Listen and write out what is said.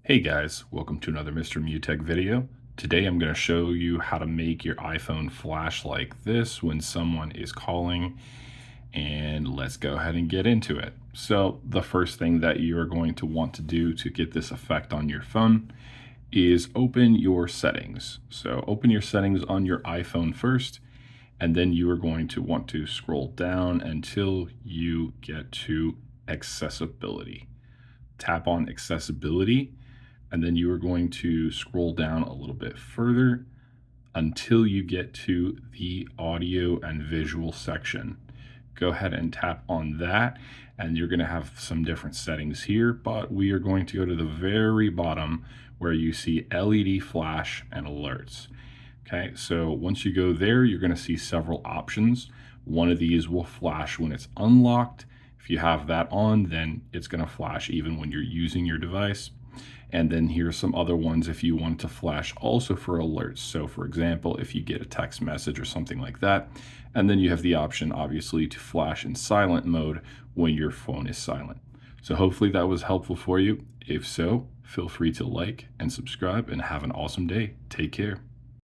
Hey guys, welcome to another Mr. Mutech video. Today I'm going to show you how to make your iPhone flash like this when someone is calling, and let's go ahead and get into it. So the first thing that you are going to want to do to get this effect on your phone is open your settings. So open your settings on your iPhone first, and then you are going to want to scroll down until you get to accessibility. Tap on accessibility, and then you are going to scroll down a little bit further until you get to the audio and visual section. Go ahead and tap on that, and you're going to have some different settings here, but we are going to go to the very bottom where you see LED flash and alerts. Okay, so once you go there, you're going to see several options. One of these will flash when it's unlocked. If you have that on, then it's going to flash even when you're using your device. And then here's some other ones if you want to flash also for alerts. So for example, if you get a text message or something like that, and then you have the option obviously to flash in silent mode when your phone is silent. So hopefully that was helpful for you. If so, feel free to like and subscribe and have an awesome day. Take care.